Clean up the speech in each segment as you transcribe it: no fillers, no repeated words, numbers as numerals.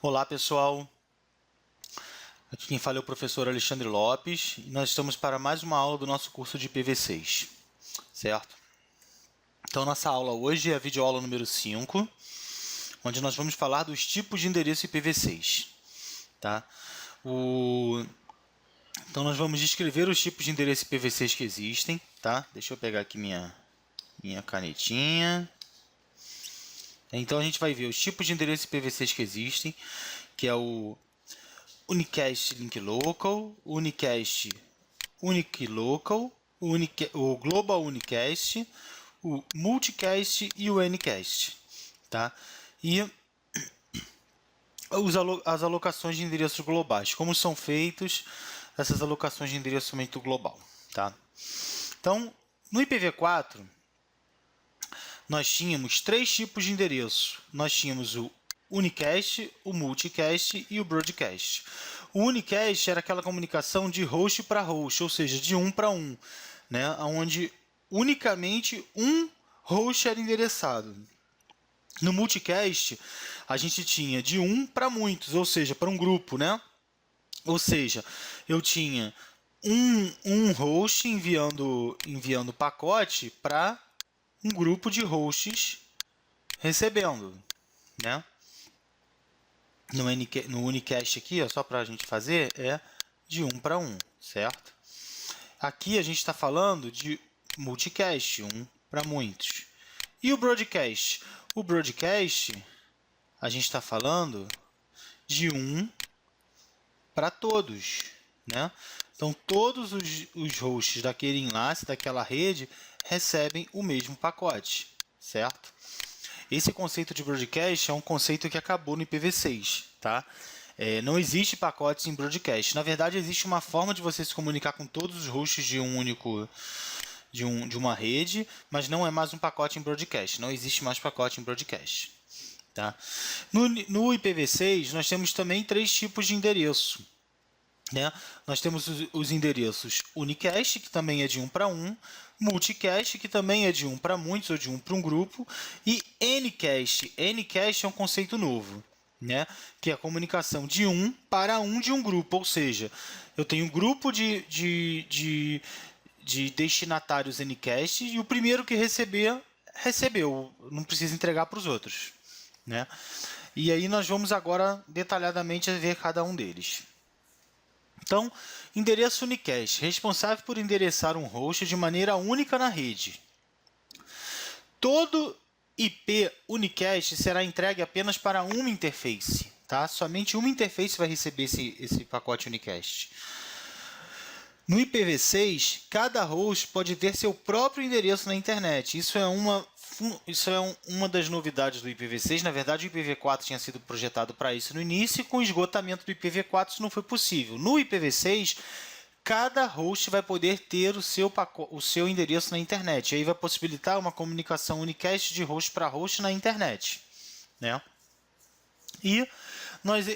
Olá pessoal, aqui quem fala é o professor Alexandre Lopes e nós estamos para mais uma aula do nosso curso de IPv6, certo? Então nossa aula hoje é a videoaula número 5, onde nós vamos falar dos tipos de endereço IPv6, tá? Então nós vamos descrever os tipos de endereço IPv6 que existem, tá? Deixa eu pegar aqui minha canetinha. Então a gente vai ver os tipos de endereço IPv6 que existem, que é o Unicast Link Local, Unicast Unique Local, o Global Unicast, o Multicast e o Ncast, tá? E as alocações de endereços globais, como são feitas essas alocações de endereçamento global, tá? Então, no IPv4, nós tínhamos três tipos de endereço. Nós tínhamos o Unicast, o Multicast e o Broadcast. O Unicast era aquela comunicação de host para host, ou seja, de um para um, né? Onde unicamente um host era endereçado. No Multicast, a gente tinha de um para muitos, ou seja, para um grupo, né? Ou seja, eu tinha um host enviando pacote para um grupo de hosts recebendo, né? No Unicast aqui, ó, só para a gente fazer, é de 1 para 1, certo? Aqui a gente está falando de multicast, 1 para muitos. E o Broadcast? O Broadcast, a gente está falando de 1 para todos, né? Então, todos os hosts daquele enlace, daquela rede, recebem o mesmo pacote, certo? Esse conceito de broadcast é um conceito que acabou no IPv6, tá? Não existe pacotes em broadcast. Na verdade, existe uma forma de você se comunicar com todos os hosts de de uma rede, mas não é mais um pacote em broadcast. Não existe mais pacote em broadcast, tá? No IPv6, nós temos também três tipos de endereço, né? Nós temos os endereços Unicast, que também é de 1 para 1, Multicast, que também é de 1 para muitos ou de 1 para um grupo, e Ncast. Ncast é um conceito novo, né? Que é a comunicação de 1 para 1 de um grupo, ou seja, eu tenho um grupo de destinatários Ncast e o primeiro que receber, recebeu, não precisa entregar para os outros, né? E aí nós vamos agora detalhadamente ver cada um deles. Então, endereço Unicast, responsável por endereçar um host de maneira única na rede. Todo IP Unicast será entregue apenas para uma interface, tá? Somente uma interface vai receber esse pacote Unicast. No IPv6, cada host pode ter seu próprio endereço na internet. Isso é uma das novidades do IPv6. Na verdade, o IPv4 tinha sido projetado para isso no início, e com o esgotamento do IPv4 isso não foi possível. No IPv6, cada host vai poder ter o seu endereço na internet. E aí vai possibilitar uma comunicação unicast de host para host na internet, né? E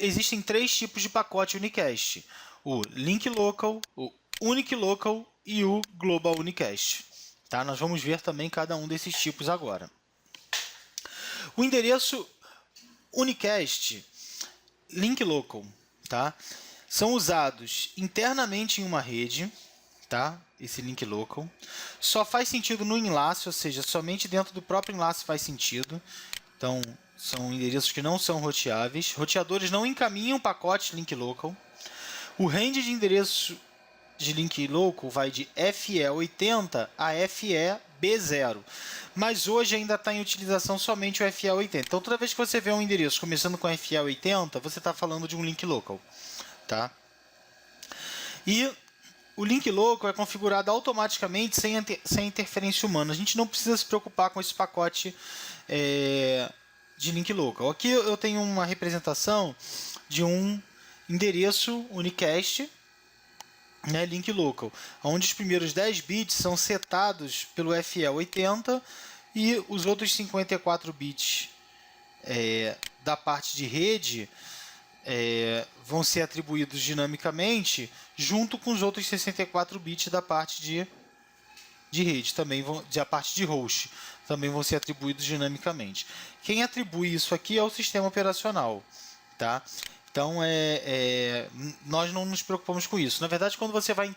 existem três tipos de pacote unicast: o Link Local, o Unique Local e o Global Unicast. Tá? Nós vamos ver também cada um desses tipos agora. O endereço Unicast, Link Local, tá? São usados internamente em uma rede, tá? Esse Link Local. Só faz sentido no enlace, ou seja, somente dentro do próprio enlace faz sentido. Então, são endereços que não são roteáveis. Roteadores não encaminham pacotes Link Local. O range de endereço de Link Local vai de FE80 a FEB0, mas hoje ainda está em utilização somente o FE80. Então, toda vez que você vê um endereço começando com FE80, você está falando de um Link Local, tá? E o Link Local é configurado automaticamente sem interferência humana. A gente não precisa se preocupar com esse pacote de Link Local. Aqui eu tenho uma representação de um endereço Unicast, né, Link Local, onde os primeiros 10 bits são setados pelo FE80 e os outros 54 bits da parte de rede vão ser atribuídos dinamicamente junto com os outros 64 bits da parte de rede, também a parte de host, também vão ser atribuídos dinamicamente. Quem atribui isso aqui é o sistema operacional, tá? Então, nós não nos preocupamos com isso. Na verdade, quando você vai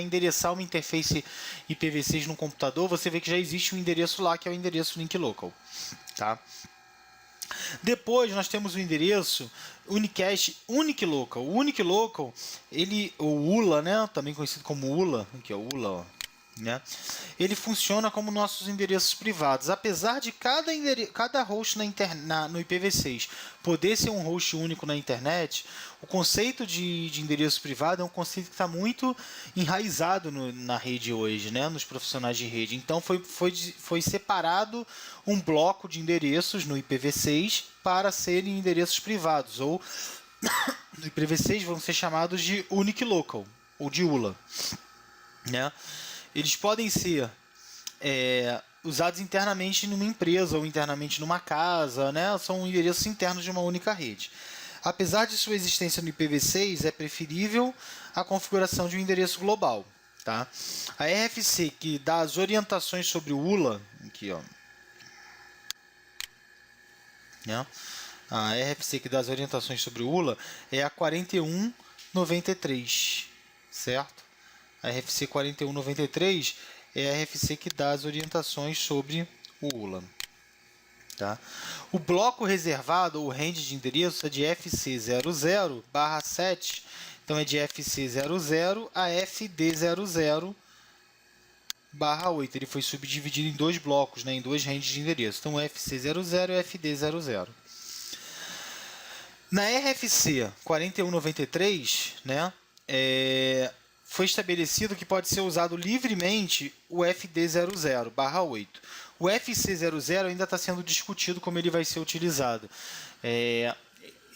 endereçar uma interface IPv6 no computador, você vê que já existe um endereço lá, que é o endereço link local. Tá? Depois, nós temos o endereço unicast unique local. O unique local, o ULA, né? Também conhecido como ULA, aqui é o ULA, ó. Né? Ele funciona como nossos endereços privados. Apesar de cada host no IPv6 poder ser um host único na internet, o conceito de endereço privado é um conceito que está muito enraizado na rede hoje, né? Nos profissionais de rede. Então foi separado um bloco de endereços no IPv6 para serem endereços privados, ou no IPv6 vão ser chamados de unique local, ou de ULA. Né? Eles podem ser usados internamente numa empresa ou internamente numa casa, né? São endereços internos de uma única rede. Apesar de sua existência no IPv6, é preferível a configuração de um endereço global. Tá? A RFC, que dá as orientações sobre o ULA, aqui, ó, né? A RFC que dá as orientações sobre o ULA é a 4193, certo? A RFC 4193 é a RFC que dá as orientações sobre o ULA. Tá? O bloco reservado, ou range de endereço, é de FC00/7, então é de FC00 a FD00/8. Ele foi subdividido em dois blocos, né, em dois ranges de endereço. Então, FC00 e FD00. Na RFC 4193, né, foi estabelecido que pode ser usado livremente o FD00/8. O FC00 ainda está sendo discutido como ele vai ser utilizado.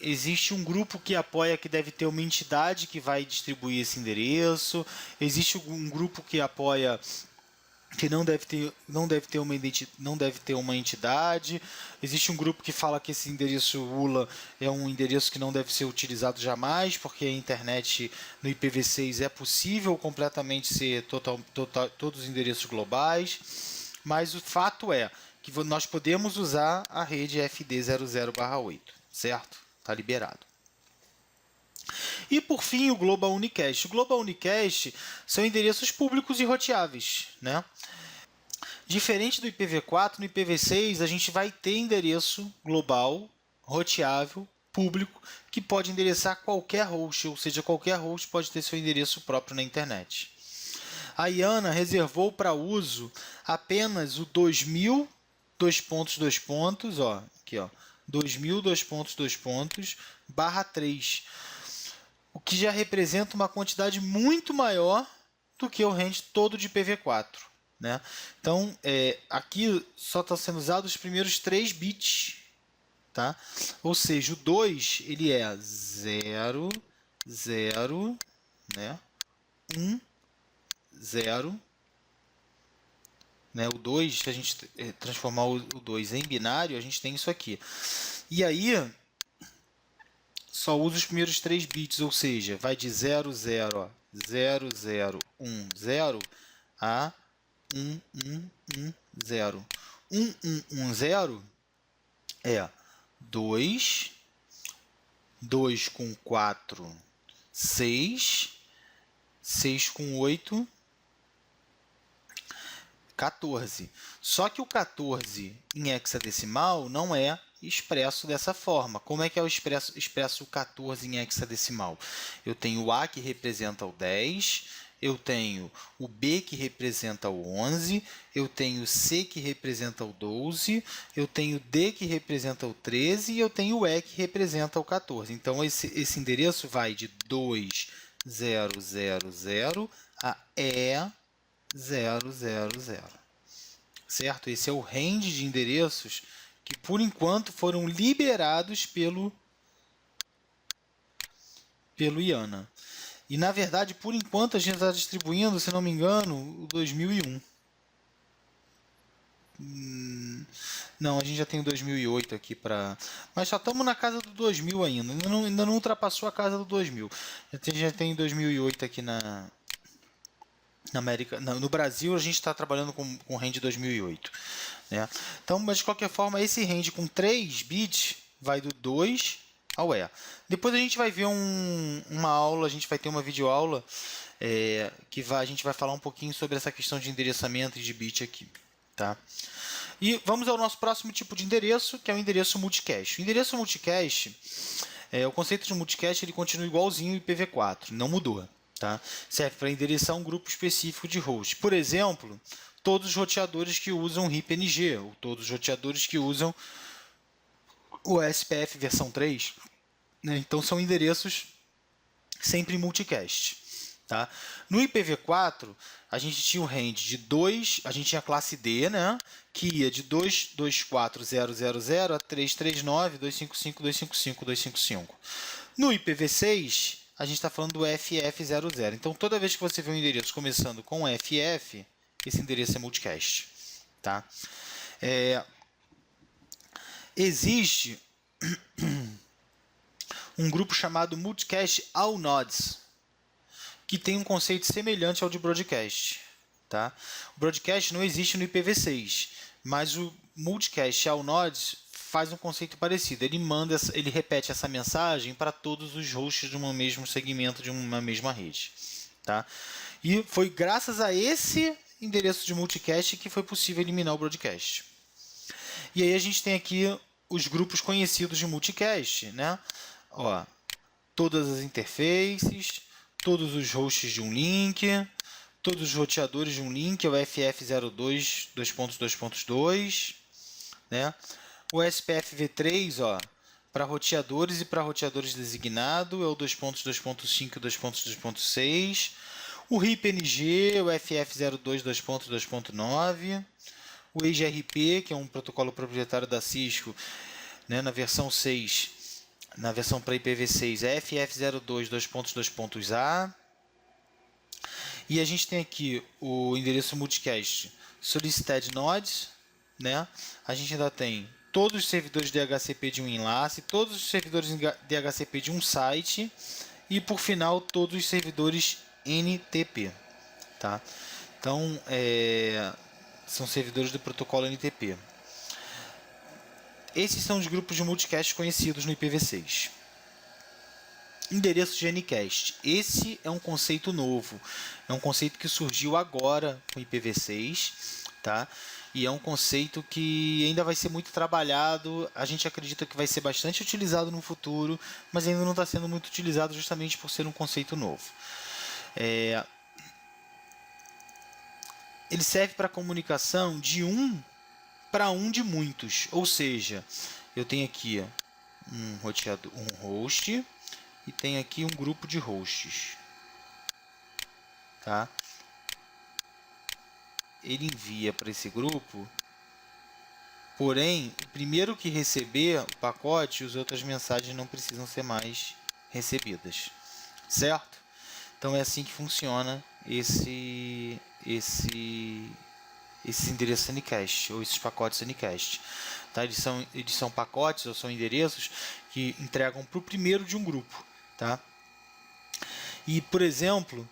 Existe um grupo que apoia que deve ter uma entidade que vai distribuir esse endereço. Existe um grupo que apoia que não deve ter uma entidade. Existe um grupo que fala que esse endereço ULA é um endereço que não deve ser utilizado jamais, porque a internet no IPv6 é possível completamente ser todos os endereços globais, mas o fato é que nós podemos usar a rede FD00/8, certo? Está liberado. E, por fim, o Global Unicast. O Global Unicast são endereços públicos e roteáveis. Né? Diferente do IPv4, no IPv6 a gente vai ter endereço global, roteável, público, que pode endereçar qualquer host, ou seja, qualquer host pode ter seu endereço próprio na internet. A IANA reservou para uso apenas o 2000, ó, aqui, ó, 2000, /3, o que já representa uma quantidade muito maior do que o range todo de IPv4. Né? Então, aqui só estão sendo usados os primeiros 3 bits. Tá? Ou seja, o 2 ele é 0, 0, né? 1, 0. Né? O 2, se a gente transformar o 2 em binário, a gente tem isso aqui. E aí, só usa os primeiros 3 bits, ou seja, vai de 00, 00, 1, 0 a 1, 1, 1, 0. 1, 1, 1, 0 é 2, 2 com 4, 6, 6 com 8, 14. Só que o 14 em hexadecimal não é expresso dessa forma. Como é que é expresso o 14 em hexadecimal? Eu tenho o A que representa o 10, eu tenho o B que representa o 11, eu tenho o C que representa o 12, eu tenho o D que representa o 13 e eu tenho o E que representa o 14. Então, esse endereço vai de 2000 a E000. Certo? Esse é o range de endereços que, por enquanto, foram liberados pelo IANA. E, na verdade, por enquanto, a gente está distribuindo, se não me engano, o 2001. Não, a gente já tem o 2008 aqui para... Mas só estamos na casa do 2000 ainda. Ainda não ultrapassou a casa do 2000. A gente já tem 2008 aqui na América. No Brasil, a gente está trabalhando com o range 2008. Né? Então, mas de qualquer forma, esse range com 3 bits vai do 2 AWARE. Depois a gente vai ver uma aula, a gente vai ter uma videoaula a gente vai falar um pouquinho sobre essa questão de endereçamento e de bit aqui. Tá? E vamos ao nosso próximo tipo de endereço, que é o endereço multicache. O endereço multicache, o conceito de multicache ele continua igualzinho ao IPv4, não mudou. Tá? Serve para endereçar um grupo específico de host. Por exemplo, todos os roteadores que usam RIP-NG, ou todos os roteadores que usam o SPF versão 3, né? Então são endereços sempre multicast. Tá? No IPv4, a gente tinha o range de 2, a gente tinha a classe D, né? Que ia de 224.000 a 339.255.255.255. No IPv6, a gente está falando do FF00. Então, toda vez que você vê um endereço começando com FF, esse endereço é multicast. Tá? Existe um grupo chamado Multicast All Nodes, que tem um conceito semelhante ao de broadcast. Tá? O broadcast não existe no IPv6, mas o multicast All Nodes faz um conceito parecido. Ele repete essa mensagem para todos os hosts de um mesmo segmento de uma mesma rede. Tá? E foi graças a esse endereço de multicast que foi possível eliminar o broadcast. E aí a gente tem aqui os grupos conhecidos de multicast, né? Ó, todas as interfaces, todos os hosts de um link, todos os roteadores de um link, é o FF02 2.2.2, né? O SPF v3, para roteadores e para roteadores designados, é o 2.2.5 e 2.2.6. O RIP-NG, o FF02 2.2.9. O EIGRP, que é um protocolo proprietário da Cisco, né, na versão 6, na versão para IPv6, é FF02 2.2.A. E a gente tem aqui o endereço multicast Solicited Nodes, né? A gente ainda tem todos os servidores DHCP de um enlace, todos os servidores DHCP de um site e, por final, todos os servidores NTP. Tá? Então, são servidores do protocolo NTP. Esses são os grupos de multicast conhecidos no IPv6. Endereço de Ncast. Esse é um conceito novo. É um conceito que surgiu agora com o IPv6. Tá? E é um conceito que ainda vai ser muito trabalhado. A gente acredita que vai ser bastante utilizado no futuro, mas ainda não está sendo muito utilizado justamente por ser um conceito novo. Ele serve para comunicação de um para um de muitos. Ou seja, eu tenho aqui um host e tenho aqui um grupo de hosts. Tá? Ele envia para esse grupo, porém, o primeiro que receber o pacote, as outras mensagens não precisam ser mais recebidas. Certo? Então é assim que funciona esses endereços Ncast, ou esses pacotes Ncast. Tá? Eles são pacotes ou são endereços que entregam para o primeiro de um grupo. Tá? E, por exemplo,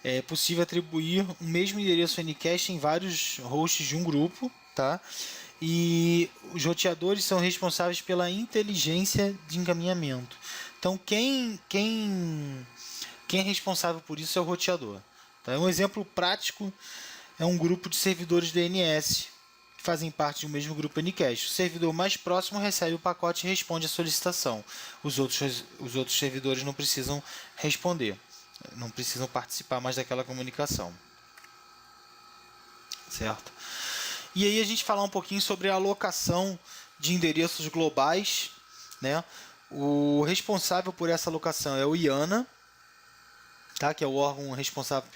é possível atribuir o mesmo endereço Ncast em vários hosts de um grupo. Tá? E os roteadores são responsáveis pela inteligência de encaminhamento. Então, quem é responsável por isso é o roteador. Tá? Um exemplo prático é um grupo de servidores DNS que fazem parte de um mesmo grupo Ncast. O servidor mais próximo recebe o pacote e responde à solicitação. Os outros servidores não precisam responder, não precisam participar mais daquela comunicação. Certo? E aí a gente falar um pouquinho sobre a alocação de endereços globais, né? O responsável por essa alocação é o IANA, tá? Que é o órgão responsável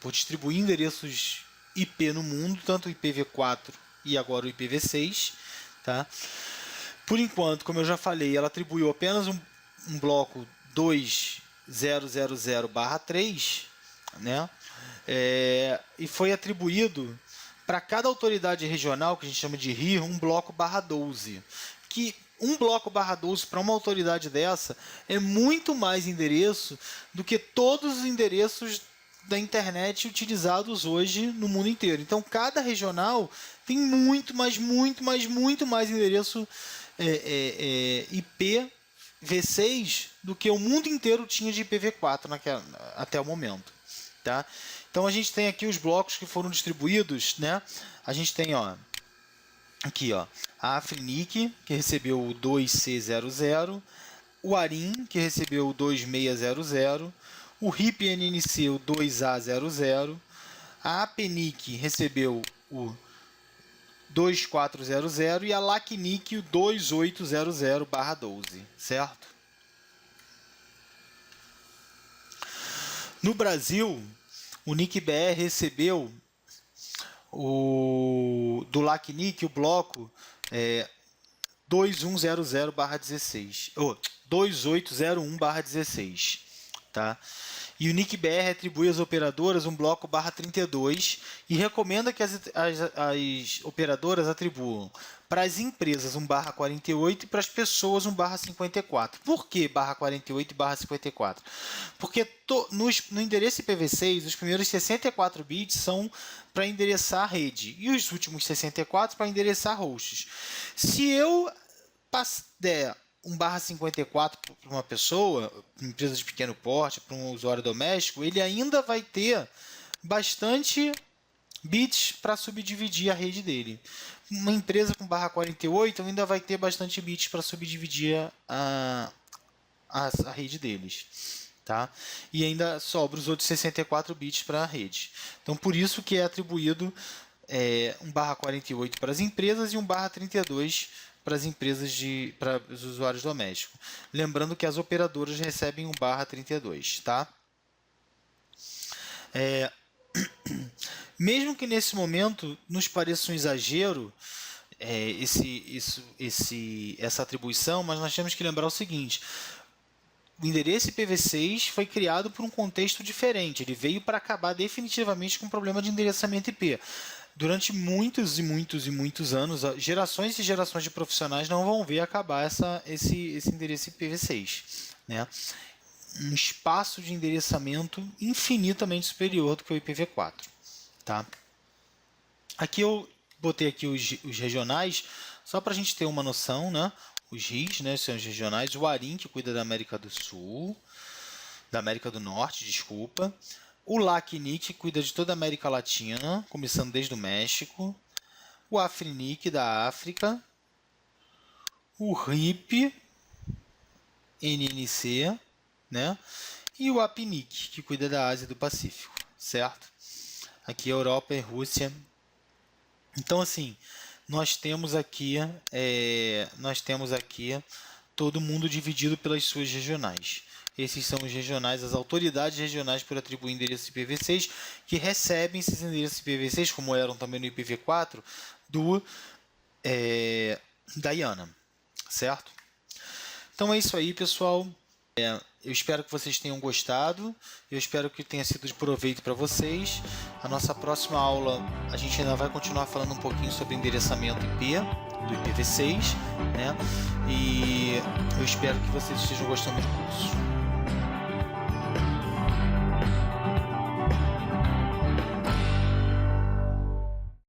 por distribuir endereços IP no mundo, tanto o IPv4 e agora o IPv6. Tá? Por enquanto, como eu já falei, ela atribuiu apenas um bloco 2000/3, né? E foi atribuído para cada autoridade regional, que a gente chama de RIR, um bloco /12, que um bloco /12 para uma autoridade dessa é muito mais endereço do que todos os endereços da internet utilizados hoje no mundo inteiro. Então, cada regional tem muito mais endereço IP IPv6 do que o mundo inteiro tinha de IPv4 até o momento. Tá? Então a gente tem aqui os blocos que foram distribuídos, né? A gente tem, aqui, a Afrinic, que recebeu o 2C00, o ARIN, que recebeu o 2600, o RIP-NNC, o 2A00, a APNIC recebeu o 2400 e a LACNIC o 2800/12, certo? No Brasil, o NIC-BR recebeu do LACNIC o bloco 2100/16, ou 2801/16, tá? E o NIC-BR atribui às operadoras um bloco /32 e recomenda que as operadoras atribuam para as empresas um /48 e para as pessoas um /54. Por que /48 e /54? Porque no endereço IPv6, os primeiros 64 bits são para endereçar a rede e os últimos 64 para endereçar hosts. Se eu der um /54 para uma pessoa, uma empresa de pequeno porte, para um usuário doméstico, ele ainda vai ter bastante bits para subdividir a rede dele. Uma empresa com /48 ainda vai ter bastante bits para subdividir a rede deles. Tá? E ainda sobra os outros 64 bits para a rede. Então, por isso que é atribuído um /48 para as empresas e um /32 para as empresas para os usuários domésticos. Lembrando que as operadoras recebem um /32, tá? Mesmo que nesse momento nos pareça um exagero essa atribuição, mas nós temos que lembrar o seguinte: o endereço IPv6 foi criado por um contexto diferente. Ele veio para acabar definitivamente com o problema de endereçamento IP. Durante muitos e muitos e muitos anos, gerações e gerações de profissionais não vão ver acabar esse endereço IPv6, né? Um espaço de endereçamento infinitamente superior do que o IPv4. Tá? Aqui eu botei aqui os regionais, só para a gente ter uma noção, né? Os RIs, né, são os regionais. O ARIN, que cuida da América do Sul, da América do Norte, desculpa. O LACNIC, que cuida de toda a América Latina, começando desde o México. O AFRINIC, da África. O RIP-NNC, né? E o APNIC, que cuida da Ásia e do Pacífico, certo? Aqui Europa e Rússia. Então, assim, nós temos aqui todo mundo dividido pelas suas regionais. Esses são os regionais, as autoridades regionais por atribuir endereços IPv6 que recebem esses endereços IPv6, como eram também no IPv4, da IANA, certo? Então é isso aí, pessoal. Eu espero que vocês tenham gostado, eu espero que tenha sido de proveito para vocês. A nossa próxima aula, a gente ainda vai continuar falando um pouquinho sobre endereçamento IP, do IPv6, né? E eu espero que vocês estejam gostando do curso.